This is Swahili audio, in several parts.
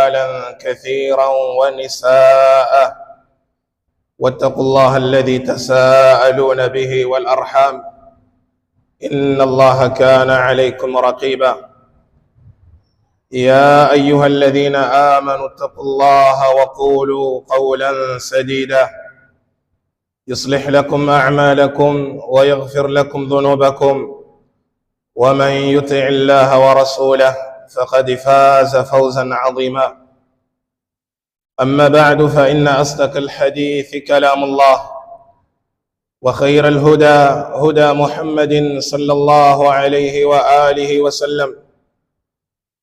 رجالا كثيرا ونساء واتقوا الله الذي تساءلون به والأرحام إن الله كان عليكم رقيبا. يا أيها الذين آمنوا اتقوا الله وقولوا قولا سديدا يصلح لكم أعمالكم ويغفر لكم ذنوبكم ومن يطع الله ورسوله فقد فاز فوزا عظيما. أما بعد فإن أصدق الحديث كلام الله وخير الهدى هدى محمد صلى الله عليه وآله وسلم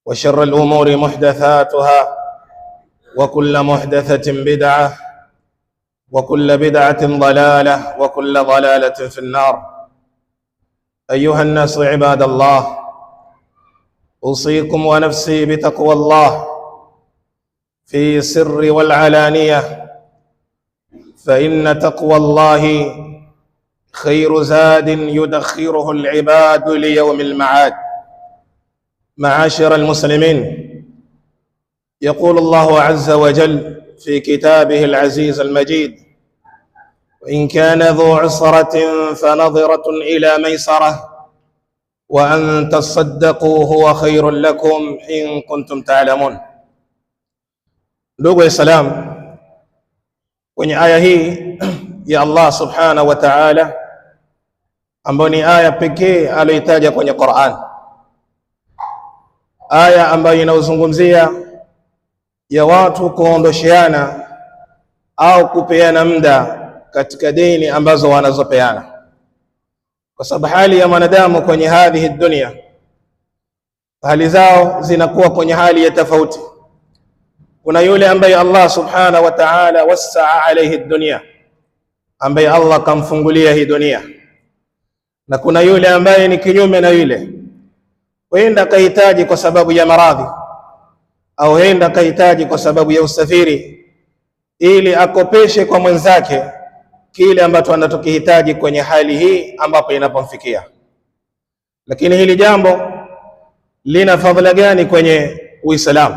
وشر الأمور محدثاتها وكل محدثة بدعة وكل بدعة ضلالة وكل ضلالة في النار. أيها الناس عباد الله، أوصيكم ونفسي بتقوى الله في السر والعلانية، فإن تقوى الله خير زاد يدخره العباد ليوم المعاد. معاشر المسلمين، يقول الله عز وجل في كتابه العزيز المجيد: وإن كان ذو عسرة فنظرة إلى ميسرة وأن تصدقوا هو خير لكم إن كنتم تعلمون. Ndugu Waislamu, kwenye aya hii ya Allah subhanahu wa ta'ala, ambayo ni aya pekee aliyoitaja kwenye Qur'an, aya ambayo inauzungumzia ya watu kuondosheana au kupeana muda katika deni ambazo wanazopeana, kwa sababu hali ya mwanadamu kwenye hadhihi dunia, hali zao zinakuwa kwenye hali ya tofauti. Kuna yule ambaye Allah subhanahu wa ta'ala wasaa alayhi dunia, ambaye Allah kamfungulia hii dunia, na kuna yule ambaye ni kinyume na yule, huenda kahitaji kwa sababu ya maradhi au huenda kahitaji kwa sababu ya usafiri, ili akopeshe kwa mwenzake kile ambacho anatokihitaji kwenye hali hii ambapo inapomfikia. Lakini hili jambo lina fadhila gani kwenye Uislamu,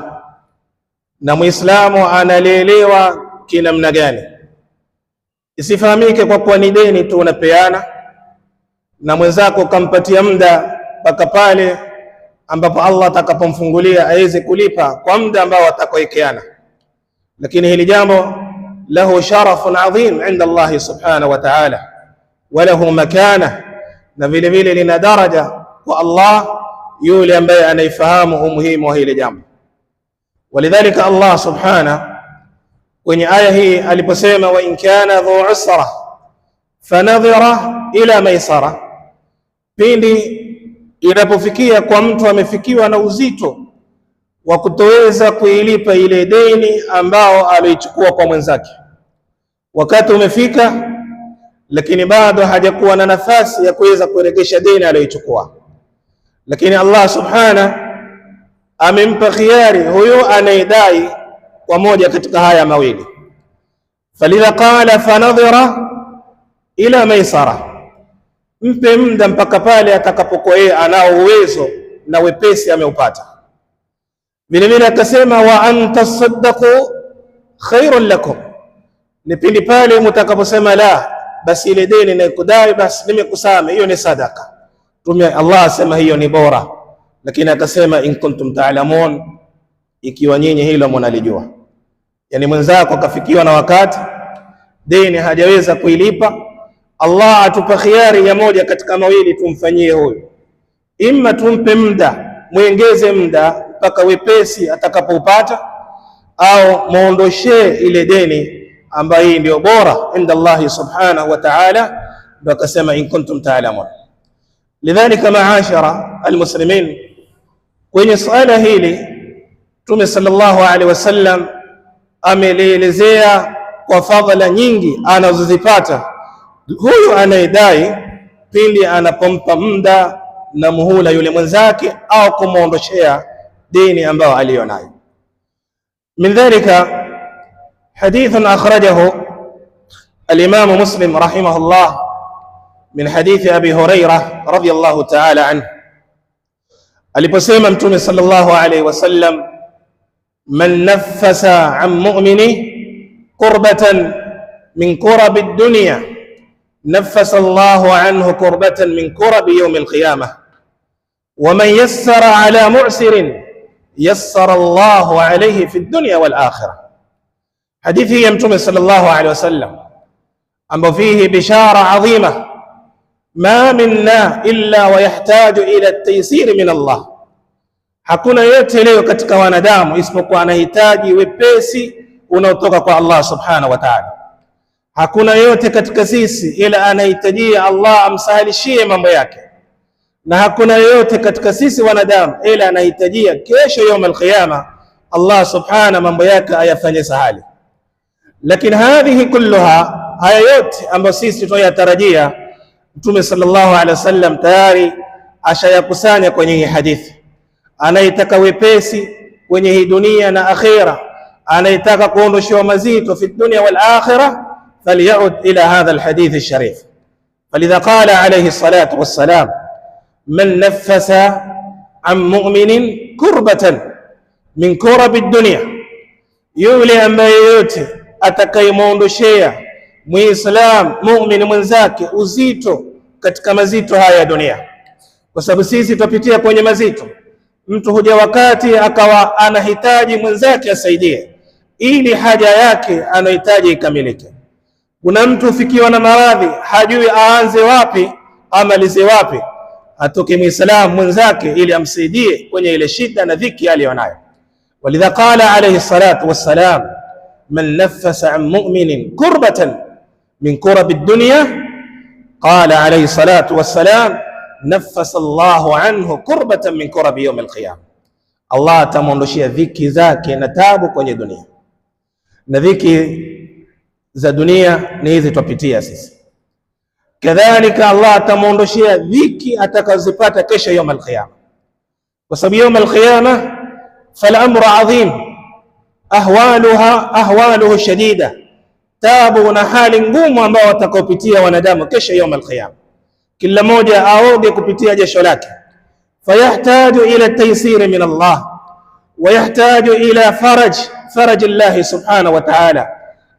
na Muislamu analielewa kinamna gani? Isifahamike kwa kuwa ni deni tu unapeana na mwenzako kampatia muda mpaka pale ambapo Allah atakapomfungulia aweze kulipa kwa muda ambao atakoekeana. Lakini hili jambo lahu sharafun adhim inda Allah subhanahu wa ta'ala wa lahu makana, na vile vile lina daraja kwa Allah yule ambaye anaifahamu umuhimu wa hili jambo. Walidhalika Allah subhanahu kwenye aya hii aliposema wa in kana dhu usra fanadhira ila maisara, pindi inapofikia kwa mtu amefikiwa na uzito wa kutoweza kuilipa ile deni ambao alichukua kwa mwenzake, wakati umefika lakini bado hajakuwa na nafasi ya kuweza kurejesha deni aliyochukua, lakini Allah subhanahu amempa khiari huyo anayedai kwa moja katika haya mawili. Falidha qala fanadhira ila maisara, mpe muda mpaka pale atakapokuwa anao uwezo na wepesi ameupata. Vile vile akasema wa antasaddaqu khairun lakum, ni pindi pale mtakaposema la, basi ile deni ninayokudai basi nimekusame, hiyo ni sadaka. Allah asema hiyo ni bora, lakini akasema in kuntum ta'lamun, ikiwa nyinyi hilo mnalijua. Yani mwenzako kafikiwa na wakati deni hajaweza kuilipa, Allah atupa khiari ya moja katika mawili tumfanyie huyo: imma tumpe muda, muongeze muda mpaka wepesi atakapoupata, au muondoshe ile deni ambayo hii ndio bora inda Allah subhanahu wa ta'ala. Ndio akasema in kuntum ta'lamun. Lidhalika maashara almuslimin, kwenye suala hili Mtume sallallahu alaihi wasallam amelielezea kwa fadhila nyingi anazozipata huyu anayedai pindi anapompa muda na muhula yule mwenzake au kumuondoshea dini ambayo alionayo. Min dhalika hadithun akhrajahu al-Imam Muslim rahimahullah min hadithi Abi Hurairah radiyallahu ta'ala anhu, aliposema Mtume sallallahu alayhi wasallam, man naffasa an mu'mini kurbatan min kurabi dunya naffasa Allahu anhu kurbatan min kurabi yawm al-qiyamah wa man yassara ala mu'sirin yassara Allahu alayhi fi dunya wal akhirah. Hadithi ya Mtume sallallahu alayhi wasallam ambayo fihi bishara adhima, ma minna illa wa yahtaju ila at-taysir min Allah, hakuna yote leo katika wanadamu isipokuwa anahitaji wepesi unaotoka kwa Allah subhanahu wa ta'ala. Hakuna yote katika sisi ila anahitajia Allah amsahilishie mambo yake, na hakuna yote katika sisi wanadamu ila anahitajia kesho يوم القيامة Allah subhanahu mambo yake ayafanye sahali. Lakini hadhihi kulluha, haya yote ambayo sisi tunayatarajia, Mtume sallallahu alaihi wasallam tayari ashayakusanya kwenye hii hadithi. Anaitaka wepesi kwenye hii dunia na akhira, anaitaka kuondoshewa mazito fi dunya wal akhirah, falyaud ila hadha alhadith alsharif. Falidha qala alayhi salatu wassalam, man naffasa an mu'minin kurbatan min kurabi dunya, yule ambaye yote atakayemuondoshea muislam muumini mwenzake uzito katika mazito haya ya dunia. Kwa sababu sisi tupitia kwenye mazito, mtu huja wakati akawa anahitaji mwenzake asaidie ili haja yake anahitaji ikamilike. Kuna mtu fikiwa na maradhi, hajui aanze wapi amalize wapi, atoke muislam mwenzake ili amsaidie kwenye ile shida na dhiki aliyonayo. Walidha qala alayhi salatu wassalam, man naffasa an mu'minin kurbatan min kurabi dunya, qala alayhi salatu wassalam, naffasa Allahu anhu kurbatan min kurabi yawm al-qiyamah. Allah atamuondoshia dhiki zake na taabu kwenye dunia. Na dhiki za dunia ni hizi tupitia sisi. Kadhalika Allah atamuondoshia dhiki atakazopata kesho يوم القيامة, kwa sababu يوم القيامة فالامر عظيم ahwaluhu shadida, tabu na hali ngumu ambao watakaopitia wanadamu kesho يوم القيامة. Kila mmoja aoge kupitia jasho lake, fayahtaju ila taysir min Allah wa yahtaju ila faraj Allah subhanahu wa ta'ala,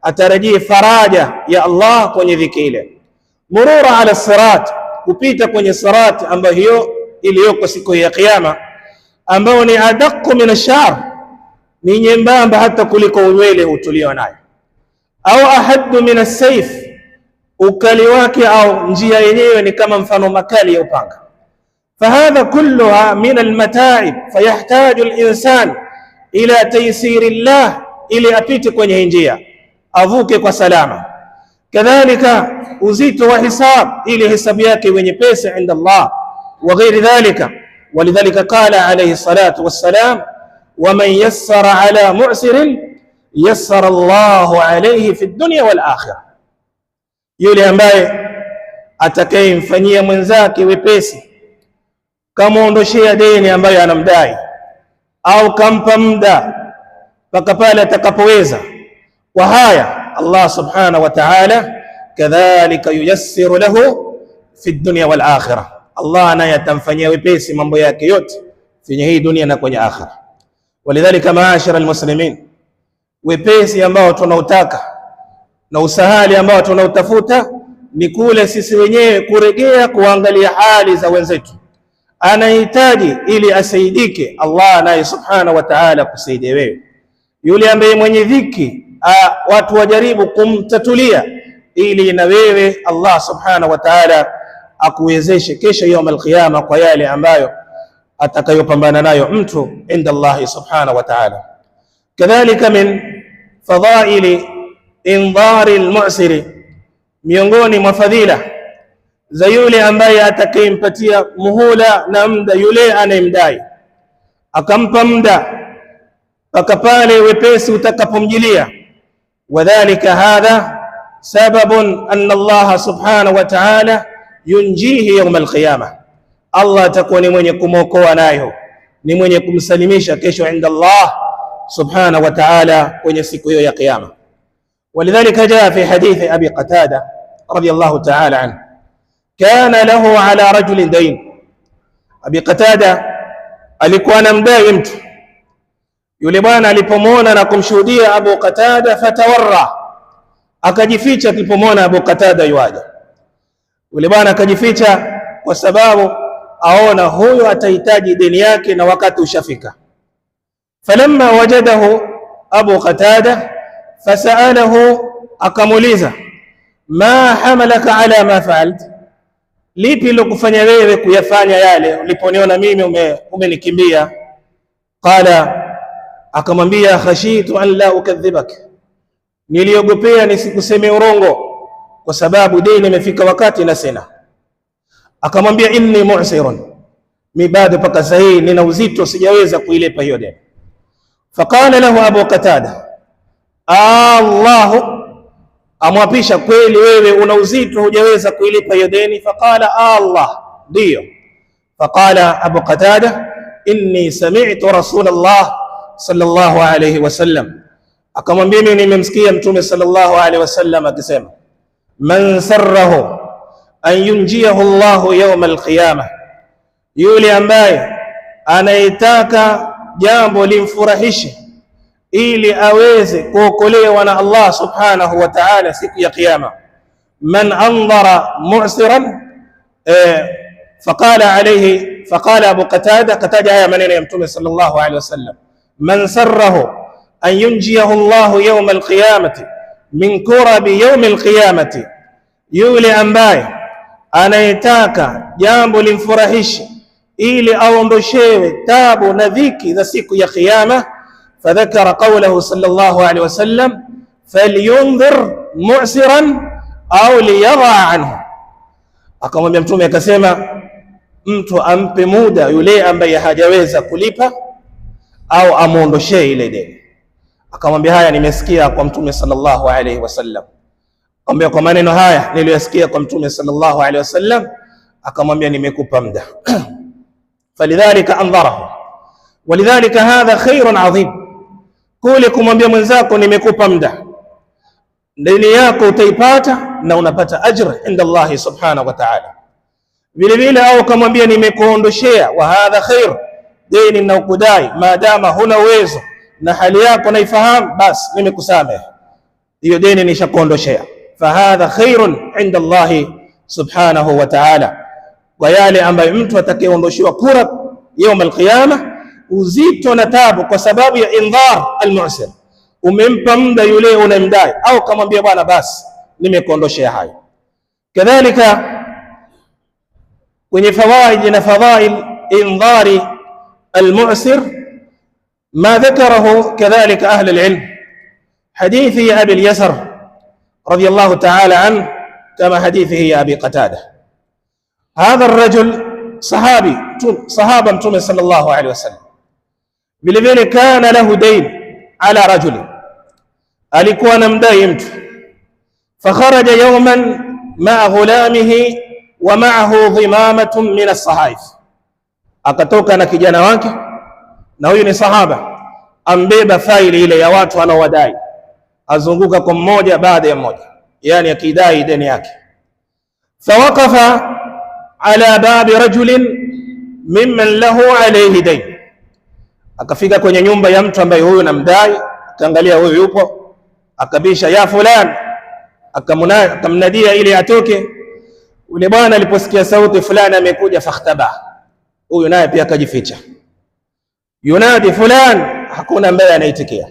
atarajie faraja ya Allah kwenye dhiki ile. Murura ala sirat, kupita kwenye sirat ambayo hiyo iliyoko siku ya kiyama, ambao ni adaqu min ash-sha'r, ni nyembamba hata kuliko unywele utulio nayo, au ahaddu min as-sayf, ukali wake au njia yenyewe ni kama mfano makali ya upanga. Fahadha kulluha min almata'ib, fayahtaju alinsan ila taysir Allah, ili apite kwenye njia avuke kwa salama. Kadhalika uzito wa hisab, ili hisabu yake wenye pesa inda Allah wa ghairi dhalika. Walidhalika qala alayhi salatu wassalam, waman yassara ala mu'sirin yassara Allahu alayhi fi dunya wal akhirah, yule ambaye atakayemfanyia mwenzake wepesi, kamuondoshea deni ambayo anamdai, au kampa muda mpaka pale atakapoweza, kwa haya Allah subhanahu wa ta'ala kadhalika yuyassiru lahu fi dunya wal akhirah, Allah naye atamfanyia wepesi mambo yake yote kwenye hii dunia na kwenye akhirah. Walidhalika maashara almuslimin, wepesi ambao tunautaka na usahali ambao tunautafuta ni kule sisi wenyewe kuregea kuangalia hali za wenzetu. Anahitaji ili asaidike, Allah naye subhanahu wa ta'ala kusaidia wewe. Yule ambaye mwenye dhiki, watu wajaribu kumtatulia ili na wewe Allah subhanahu wa ta'ala akuwezeshe kesho يوم القيامة kwa yale ambayo atakayopambana nayo mtu inda Allah subhanahu wa ta'ala. Kadhalika min fadhaili indhari almu'siri, miongoni mwa fadhila za yule ambaye atakayempatia muhula na muda yule anayemdai, akampa muda mpaka pale wepesi utakapomjilia. Wadhalika hadha sababun anna Allah subhanahu wa ta'ala yunjihi yawm alqiyamah, Allah atakuwa ni mwenye kumwokoa nayo, ni mwenye kumsalimisha kesho inda Allah subhanahu wa ta'ala kwenye siku hiyo ya kiyama. ولذلك جاء في حديث أبي قتادة رضي الله تعالى عنه، كان له على رجل دين. أبي قتادة alikuwa anamdai mtu, Yule bwana alipomwona na kumshuhudia Abu Qatada, fatawarra, akajificha. Alipomwona Abu Qatada yuaja, yule bwana akajificha kwa sababu aona huyo atahitaji deni yake na wakati ushafika. Falamma wajadahu Abu Qatada fasalahu, akamuuliza ma hamalaka ala ma faalt, lipi lilokufanya wewe kuyafanya yale uliponiona mimi umenikimbia? Qala, akamwambia khashitu an la ukadhibak, niliogopea nisikuseme urongo kwa sababu deni imefika wakati na sina. Akamwambia inni mu'sirun, mi bado paka sahihi nina uzito, sijaweza kuilipa hiyo deni. Faqala lahu Abu Qatada, Allahu, amwapisha, kweli wewe una uzito, hujaweza kuilipa hiyo deni? Faqala Allah, ndio. Faqala Abu Qatada, inni sami'tu Rasulullah sallallahu alayhi wasallam, akamwambia mimi nimemsikia Mtume sallallahu alayhi wasallam akisema, man sarrahu an yunjiyahu Allahu yawm alqiyama, yule ambaye anayetaka jambo limfurahishe ili aweze kuokolewa na Allah subhanahu wa ta'ala siku ya kiyama. Man andhara mu'siran, faqala Abu Qatada, kataja haya maneno ya Mtume sallallahu alayhi wasallam, man sarrahu an yunjiyahu Allahu yawm alqiyamati min kurabi yawm alqiyamati, yule ambaye anayetaka jambo limfurahishe ili aondoshewe tabu na dhiki za siku ya kiyama. Fadhakara qawlahu sallallahu alayhi wasallam, falyundhir mu'siran au liyadha anhu, akamwambia Mtume akasema, mtu ampe muda yule ambaye hajaweza kulipa au amuondoshee ile deni. Akamwambia haya nimesikia kwa Mtume sallallahu alayhi wasallam. Akamwambia kwa maneno haya niliyosikia kwa Mtume sallallahu alayhi wasallam, akamwambia nimekupa muda. Falidhalika andharahu walidhalika hadha khairun adhim, kule kumwambia mwenzako nimekupa muda, deni yako utaipata na unapata ajr inda Allah subhanahu wa ta'ala. Vile vile au kumwambia nimekuondoshea, wa hadha khair, deni na ukudai maadama huna uwezo na hali yako naifahamu, basi nimekusamehe, hiyo deni nishakuondoshea. Fahadha khairun inda Allah subhanahu wa ta'ala. Kwa yale ambayo mtu atakayeondoshiwa kura يوم القيامة uzito na tabu kwa sababu ya indhar almu'sir, umempa muda yule unamdai, au kamwambia bwana basi nimekuondoshea hayo. Kadhalika kwenye fawaid na fadhail indhari almu'sir ما ذكره كذلك أهل العلم، حديث أبي اليسر رضي الله تعالى عنه كما حديثه أبي قتادة. هذا الرجل صحابة متوم صلى الله عليه وسلم، vilevile kana lahu dayn ala rajuli, alikuwa anamdai mtu. Fakharaja yawman ma'a ghulamihi wa ma'ahu dhimamatun min as-sahaif, akatoka na kijana wake, na huyu ni sahaba, ambeba faili ile ya watu anaowadai, azunguka kwa mmoja baada ya mmoja, yani akidai deni yake. Fawaqafa ala babi rajulin mimman lahu alayhi dayn, akafika kwenye nyumba ya mtu ambaye huyu namdai, akaangalia huyu yupo, akabisha ya fulani, akamnadia ili atoke. Ule bwana aliposikia sauti fulani amekuja, fakhtaba, huyu naye pia akajificha, yunadi fulani, hakuna ambaye anaitikia.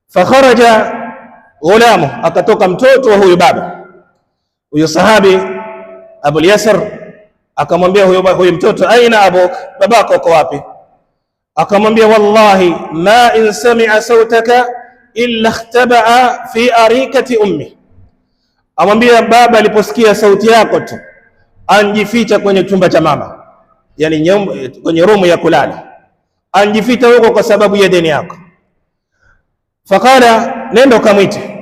Fakharaja ghulamu, akatoka mtoto wa huyu baba. Huyu sahabi Abu al-Yasr akamwambia huyu mtoto, aina abuk, babako uko wapi? Akamwambia wallahi ma in sami'a sautaka illa ikhtaba'a fi arikati ummi, amwambia baba aliposikia sauti yako tu anjificha kwenye chumba cha mama, yani kwenye rumu ya kulala, anjificha huko kwa sababu ya deni yako. Fakala, nenda ukamwite.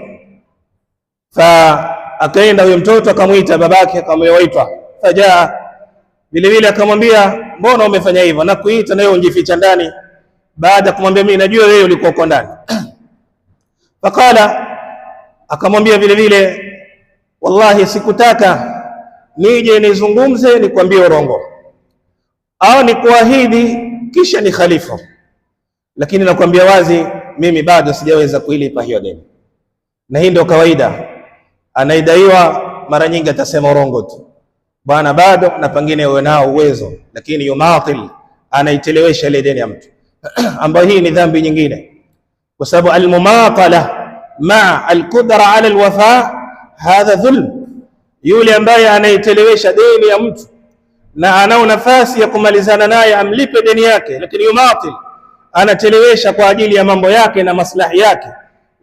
Akaenda huyo mtoto akamwita babake, akamwaitwa. Fajaa, vile vile akamwambia, mbona umefanya hivyo? Na kuita na wewe unjificha ndani, baada kumwambia mimi najua wewe ulikuwa uko ndani. Fakala, akamwambia vile vile, wallahi sikutaka nije nizungumze nikwambie urongo au nikuahidi kisha ni khalifu, lakini nakwambia wazi, mimi bado sijaweza kuilipa hiyo deni. Na hii ndio kawaida, anaidaiwa mara nyingi atasema urongo tu, bwana bado, na pengine uwe nao uwezo, lakini yumatil, anaitelewesha ile deni ya mtu ambayo hii ni dhambi nyingine, kwa sababu almumatala ma alqudra ala alwafa hadha dhulm. Yule ambaye anaitelewesha deni ya mtu na anao nafasi ya kumalizana naye amlipe deni yake, lakini yumatil, anatelewesha kwa ajili ya mambo yake na maslahi yake,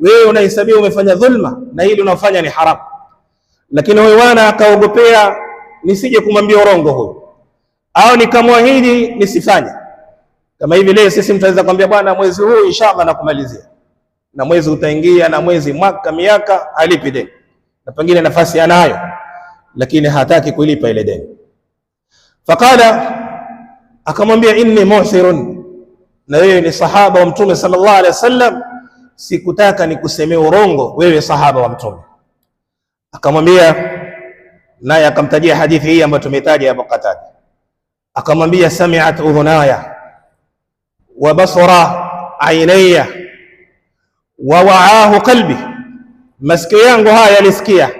wewe unahesabia umefanya dhulma, na hili unafanya ni haramu. Lakini huyu bwana akaogopea nisije kumwambia urongo huyu, au nikamwahidi nisifanye. Kama hivi leo sisi mtaweza kumwambia bwana, mwezi huu inshallah nakumalizia, na mwezi utaingia, na mwezi, mwaka, miaka, halipi deni, na pengine nafasi anayo, lakini hataki kulipa ile deni. Faqala, akamwambia inni mu'sirun, na wewe ni sahaba wa Mtume sallallahu alaihi wasallam, sikutaka nikusemee urongo, wewe sahaba wa Mtume. Akamwambia, naye akamtajia hadithi hii ambayo tumetaja hapo Qatada. Akamwambia, sami'at udhunaya wa basara ainaya wa wa'ahu qalbi, masikio yangu haya yalisikia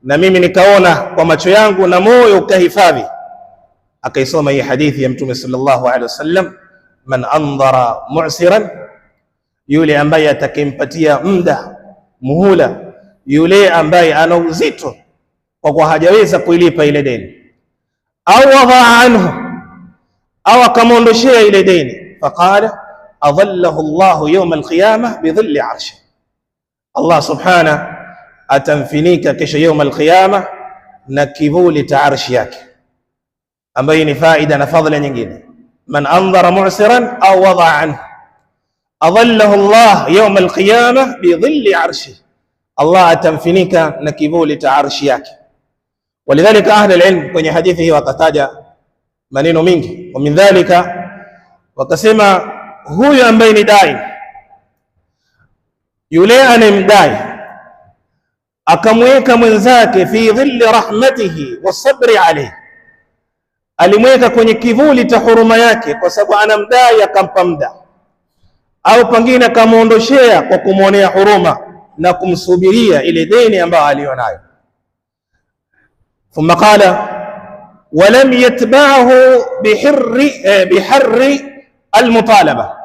na mimi nikaona kwa macho yangu na moyo ukahifadhi. Akaisoma hii hadithi ya Mtume sallallahu alaihi wasallam, man andhara mu'siran, yule ambaye atakimpatia muda, muhula, yule ambaye ana uzito kwa kuwa hajaweza kuilipa ile deni, au wadaa anhu, au akamwondoshea ile deni, faqala adhallahu Allahu yawm alqiyamah bidhilli arshi, Allah subhanahu atamfinika kesho yawm alqiyamah na kivuli cha arshi yake, ambayo ni faida na fadhila nyingine. Man andhara mu'siran au wadaa anhu adhallahu Allah yawm alqiyamah bidhilli arshi, Allah atamfinika na kivuli cha arshi yake. Walidhalika ahli alilm kwenye hadithi hii wakataja maneno mingi, wa min dhalika wakasema, huyu ambaye ni dai, yule anemdai akamweka mwenzake fi dhilli rahmatihi wasabri alayhi, alimweka kwenye kivuli cha huruma yake kwa sababu anamdai, akampa muda, au pengine akamwondoshea kwa kumwonea huruma na kumsubiria ile deni ambayo alionayo. Thumma qala walam yatba'ahu biharri almutalaba,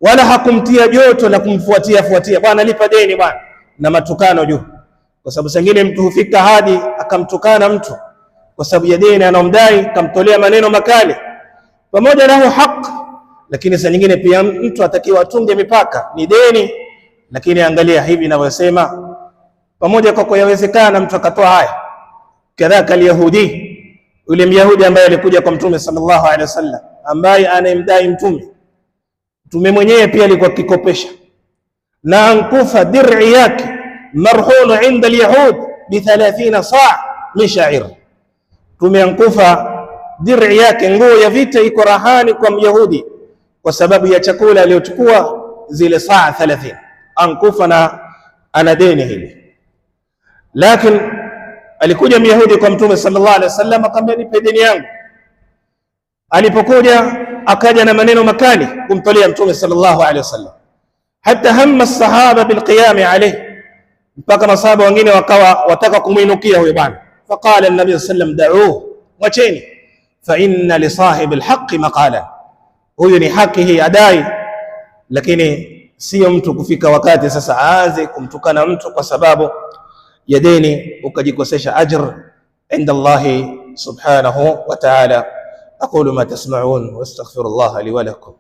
wala hakumtia joto na kumfuatia bwana lipa deni bwana, na matukano juu, kwa sababu sengine mtu hufika hadi akamtukana mtu kwa sababu ya deni anomdai, kamtolea maneno makali, pamoja na haki. Lakini saa nyingine pia mtu atakiwa atunge mipaka, ni deni, lakini angalia hivi ninavyosema, pamoja kwa yawezekana mtu akatoa haya. Kadhalika Yahudi, yule Myahudi ambaye alikuja kwa Mtume sallallahu alaihi wasallam, ambaye anayemdai Mtume mwenyewe pia alikuwa kikopesha, na ankufa dir'i yake marhunu inda alyahud bi 30 saa min sha'ir. Mtume ankufa dir'i yake, nguo ya vita, iko rahani kwa Myahudi kwa sababu ya chakula aliyochukua zile saa 30, ankufa na ana deni hili. Lakini alikuja Myahudi kwa Mtume sallallahu alaihi wasallam akamwambia, nipe deni yangu. Alipokuja akaja na maneno makali kumtolea Mtume sallallahu alaihi wasallam, hata hamma sahaba bilqiyam alayhi, mpaka masahaba wengine wakawa wataka kumuinukia huyo bwana. Faqala an-nabii sallallahu alayhi wasallam, da'uhu, mwacheni, fa inna li sahibi al-haqqi maqala, huyo ni haki hii adai. Lakini sio mtu kufika wakati sasa aanze kumtukana mtu kwa sababu ya deni ukajikosesha ajr inda Allah subhanahu wa ta'ala. aqulu ma tasma'un wa astaghfirullah li wa lakum.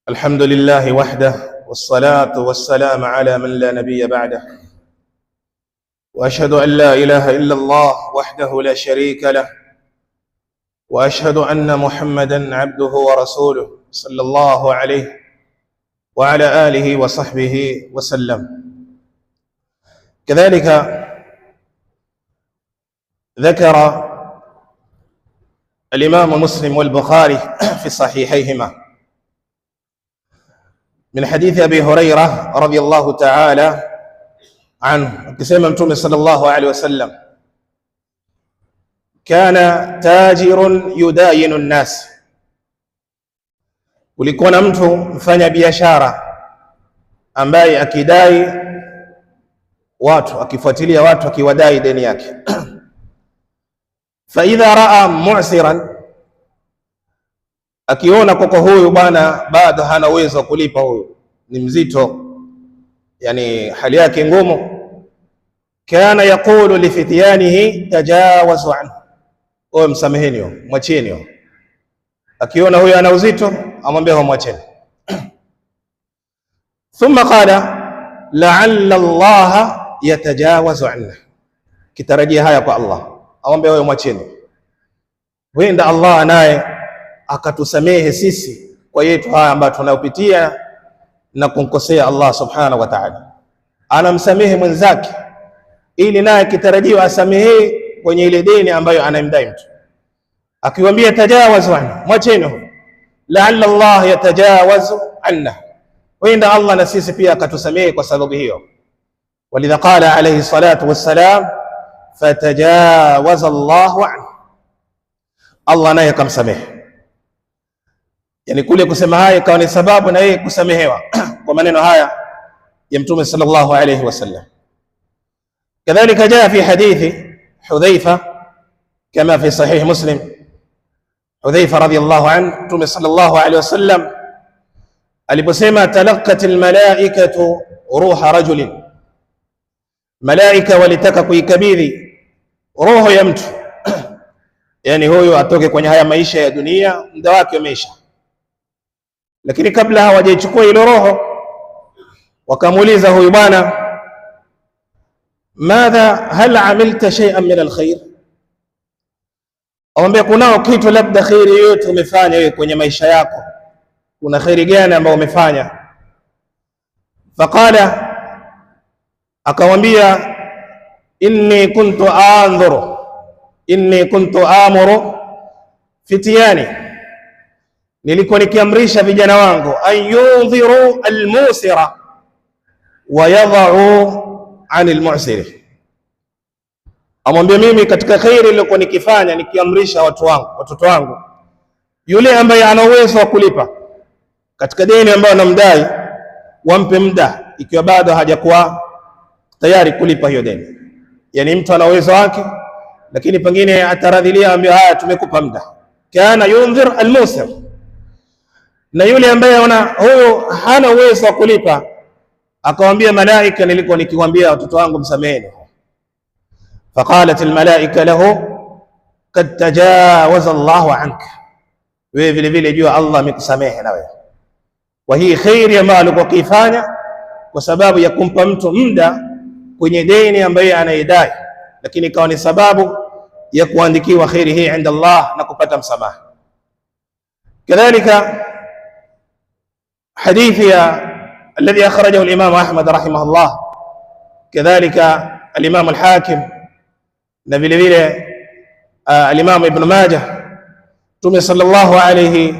الحمد لله وحده، والصلاة والسلام على من لا نبي بعده، وأشهد أن لا إله إلا الله وحده لا شريك له، وأشهد أن محمدا عبده ورسوله صلى الله عليه وعلى آله وصحبه وسلم. كذلك ذكر الإمام مسلم والبخاري في صحيحيهما من حديث أبي هريرة رضي الله تعالى عنه كما متوم صلى الله عليه وسلم: كان تاجر يداين الناس. Kulikuwa na mtu mfanya biashara ambaye akidai watu, akifuatilia watu, akiwadai deni yake. Fa idha raa mu'siran, akiona kwa huyu bwana bado hana uwezo kulipa, huyu ni mzito, yani hali yake ngumu, kana yaqulu li fityanihi tajawazu anhu, o msameheni, mwacheni. Akiona huyu ana uzito amwambia mwacheni. Thumma qala la'alla Allah yatajawazu anna, kitarajia haya kwa Allah, amwambia wewe mwacheni, wenda Allah naye akatusamehe sisi kwa yetu haya ambayo tunayopitia na kumkosea Allah subhanahu wa ta'ala. Anamsamehe mwenzake ili naye kitarajiwa asamehe kwenye ile deni ambayo anamdai mtu. Akiwaambia tajawazu anna, mwacheni huyo, la'alla Allah yatajawazu anna, wenda Allah na sisi pia akatusamehe kwa sababu hiyo. Walidha qala alayhi salatu wassalam fatajawaza Allahu anhu, Allah naye akamsamehe. Yani kule kusema haya ikawa ni sababu na yeye kusamehewa kwa maneno haya ya Mtume sallallahu alayhi wasallam. Kadhalika jaa fi hadithi Hudhaifa kama fi sahih Muslim, Hudhaifa radhiyallahu anhu, Mtume sallallahu alayhi wasallam aliposema talaqat almalaikatu ruha rajulin, malaika walitaka kuikabidhi roho ya mtu yani huyo atoke kwenye haya maisha ya dunia, muda wake umeisha. Lakini kabla hawajaichukua ile roho, wakamuuliza huyu bwana, madha hal amilta shay'an min alkhair, awambia kunao kitu labda khairi yote umefanya wewe kwenye maisha yako, kuna khairi gani ambayo umefanya? Faqala, akawambia inni kuntu amuru fityani, nilikuwa nikiamrisha vijana wangu an yudhiru almusira wa yadha'u an almu'siri. Amwambia mimi katika khairi nilikuwa nikifanya, nikiamrisha watoto wangu, yule ambaye ana uwezo wa kulipa katika deni ambayo anamdai, wampe muda ikiwa bado hajakuwa tayari kulipa hiyo deni. Yani mtu ana uwezo wake lakini pengine ataradhilia, ambaye haya tumekupa muda. Kana yundhir almusir, na yule ambaye huyo hana uwezo wa kulipa, akamwambia malaika, nilikuwa nikiwaambia watoto wangu msameheni. Faqalat almalaika lahu qad tajawaza Allahu anka, wewe vile vile jua Allah amekusamehe na wewe kwa hii khairi ambayo alikuwa akifanya, kwa sababu ya kumpa mtu muda kwenye deni ambaye anaidai, lakini ikawa ni sababu ya kuandikiwa khairi hii inda Allah na kupata msamaha. Kadhalika hadithi alladhi akhrajahu al-Imam Ahmad rahimahullah, kadhalika al-Imam al-Hakim na vile vile al-Imam Ibn Majah, Mtume sallallahu alayhi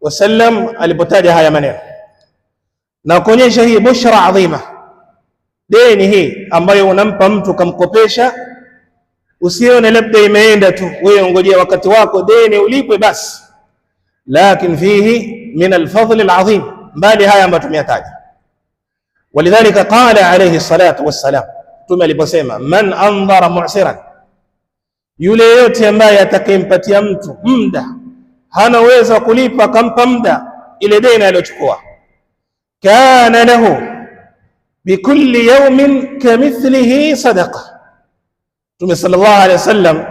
wasallam alipotaja haya maneno na kuonyesha hii bushra adhima, deni hii ambayo unampa mtu kamkopesha, usione labda imeenda tu, wewe ngojea wakati wako deni ulipwe basi, lakini fihi min alfadl alazim, mbali haya ambayo tumeyataja. Walidhalika qala alayhi salatu wassalam, Mtume aliposema man andhara mu'siran, yule yote ambaye atakayempatia mtu muda hana uwezo wa kulipa, kampa muda ile deni aliyochukua, kana lahu bikulli yawmin kamithlihi sadaqa. Mtume sallallahu alaihi wasallam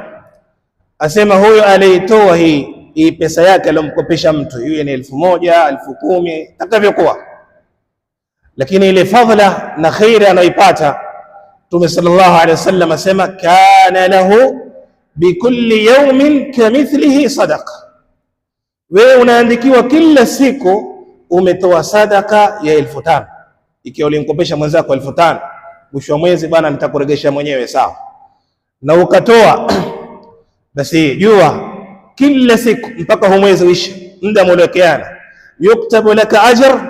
asema huyo aliyetoa hii pesa yake aliyomkopesha mtu, hiyo ni 1000, 10,000 takavyokuwa, lakini ile fadhila na khairi anayoipata, Mtume sallallahu alaihi wasallam asema kana lahu bikulli yawmin kamithlihi sadaqa, wewe unaandikiwa kila siku umetoa sadaka ya 1500. Ikiwa ulimkopesha mwenzako 1500, mwisho wa mwezi bwana nitakuregesha mwenyewe, sawa, na ukatoa, basi jua kila siku mpaka mwezi uishe, muda mliokeana, yuktabu laka ajr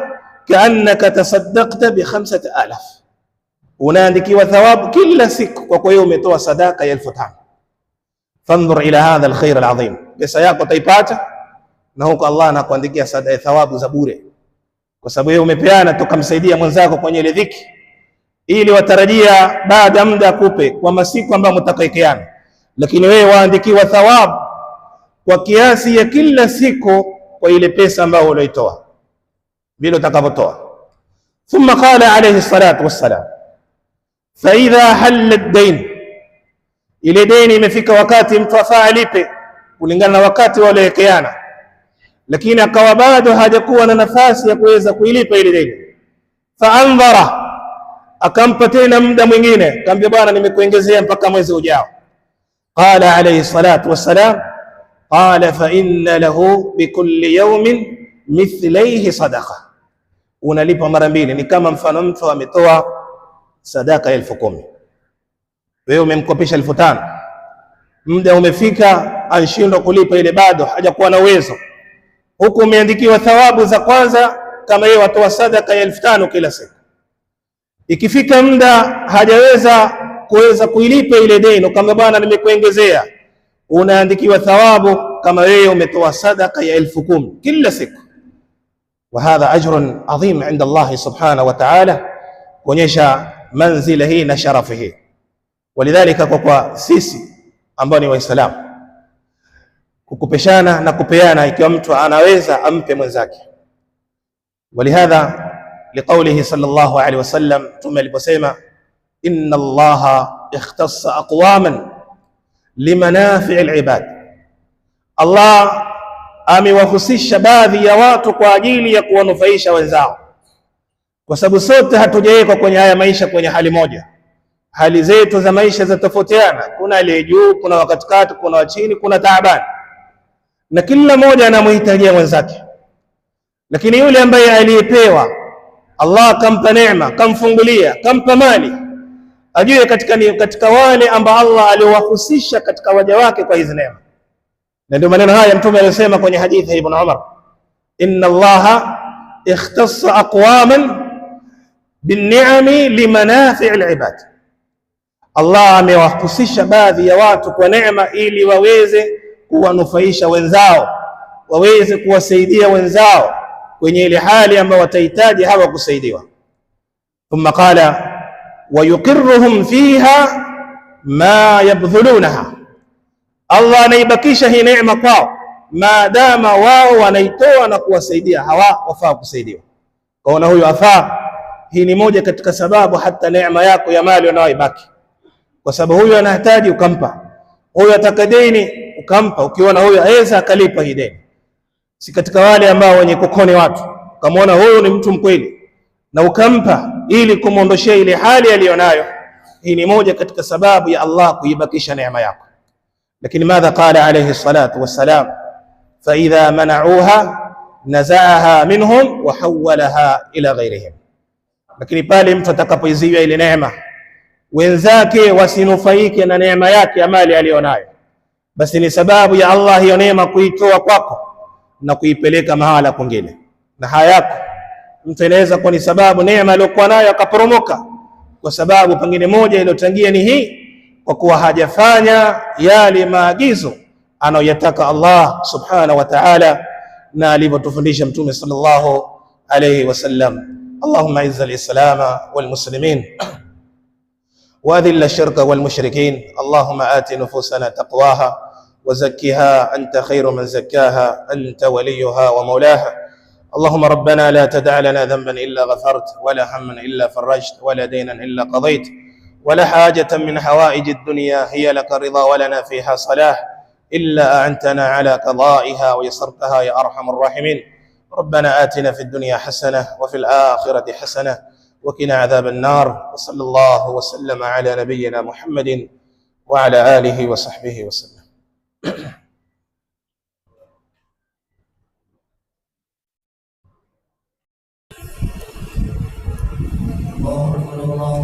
kaannaka tasaddaqta bi 5000, unaandikiwa thawabu kila siku kwa kuwa umetoa sadaka ya 1500. Fandhur ila hadha alkhair alazim, pesa yako utaipata na huko Allah anakuandikia thawabu za bure, kwa sababu wewe umepeana tukamsaidia mwenzako kwenye ile dhiki, ili watarajia baada ya muda akupe kwa masiku ambayo mtakayekeana, lakini wewe waandikiwa thawabu kwa kiasi ya kila siku kwa ile pesa ambayo ulioitoa vile utakavyotoa. Thumma qala alayhi salatu wassalam, fa idha halla ad-dayn, ile deni imefika wakati mtu afaa alipe kulingana na wakati waliowekeana, lakini akawa bado hajakuwa na nafasi ya kuweza kuilipa ile deni, fa andhara, akampa tena muda mwingine, akamwambia bwana nimekuongezea mpaka mwezi ujao. Qala alayhi salatu wassalam, qala fa inna lahu bikulli yawmin mithlaihi sadaqa, unalipa mara mbili. Ni kama mfano mtu ametoa sadaka 10,000, wewe umemkopesha 1500, muda umefika, anashindwa kulipa ile, bado hajakuwa na uwezo, huku umeandikiwa thawabu za kwanza kama yeye watoa sadaka ya 1500 kila siku. Ikifika muda hajaweza kuilipa ile deni, kama bwana nimekuongezea, unaandikiwa thawabu kama wewe umetoa sadaka ya 10,000 kila siku. Wa hadha ajrun adhim inda Allah subhanahu wa ta'ala, kuonyesha manzila hii na sharafu hii. Walidhalika, kwa sisi ambao ni Waislamu, kukupeshana na kupeana, ikiwa mtu anaweza ampe mwenzake. Walihadha liqaulihi sallallahu alaihi wasallam, tume aliposema inna Allaha ikhtassa aqwaman limanafi' alibad, Allah amewahusisha baadhi ya watu kwa ajili ya kuwanufaisha wenzao, kwa sababu sote hatujawekwa kwenye haya maisha kwenye hali moja. Hali zetu za maisha zatofautiana, kuna aliye juu, kuna wa katikati, kuna wa chini, kuna taabani, na kila mmoja anamhitajia mwenzake. Lakini yule ambaye aliyepewa, Allah kampa neema, kamfungulia, kampa mali, ajue katika wale ambao Allah aliowahusisha katika waja wake kwa hizo neema. Na ndio maneno haya Mtume alisema kwenye hadithi ya Ibn Umar, inna Allaha ikhtassa aqwaman binni'ami limanafi' alibad, Allah amewahusisha baadhi ya watu kwa neema ili waweze kuwanufaisha wenzao, waweze kuwasaidia wenzao kwenye ile hali ambayo watahitaji hawa kusaidiwa. Thumma qala wa yuqirruhum fiha ma yabdhulunaha, Allah anaibakisha hii neema kwao maadama wao wanaitoa na kuwasaidia hawa wafaa kusaidiwa. Kaona huyo afaa, hii ni moja katika sababu hata neema yako ya mali unayoibaki, kwa sababu huyo anahitaji ukampa, huyo ataka deni ukampa, ukiona huyo aweza akalipa hii deni. Si katika wale ambao wenye kukoni watu, ukamwona huyo ni mtu mkweli na ukampa ili kumwondoshia ile hali aliyonayo, hii ni moja katika sababu ya Allah kuibakisha neema yako. Lakini madha qala alayhi salatu wassalam, fa idha mana'uha nazaaha minhum wa hawwalaha ila ghayrihim, lakini pale mtu atakapoiziwa ile neema, wenzake wasinufaike na neema yake ya mali aliyonayo, basi ni sababu ya Allah hiyo neema kuitoa kwako na kuipeleka mahala kwingine. Na haya yako mtu inaweza kuwa ni sababu neema aliyokuwa nayo akaporomoka, kwa sababu pengine moja iliyotangia ni hii, kwa kuwa hajafanya yale maagizo anayoyataka Allah subhanahu wa ta'ala na alivyotufundisha Mtume sallallahu alayhi wasallam. Allahumma izza al-islama wal muslimin wa adhill ash-shirka wal mushrikin. Allahumma ati nufusana taqwaha wa zakkiha anta khayru man zakkaha anta waliyuha wa mawlaha. اللهم ربنا لا تدع لنا ذنبا إلا غفرت، ولا هما إلا فرجت، ولا دينا إلا قضيت، ولا حاجة من حوائج الدنيا هي لك رضا ولنا فيها صلاح إلا أعنتنا على قضائها ويسرتها يا أرحم الراحمين. ربنا آتنا في الدنيا حسنة وفي الآخرة حسنة وقنا عذاب النار. وصلى الله وسلم على نبينا محمد وعلى آله وصحبه وسلم. الله أكبر الله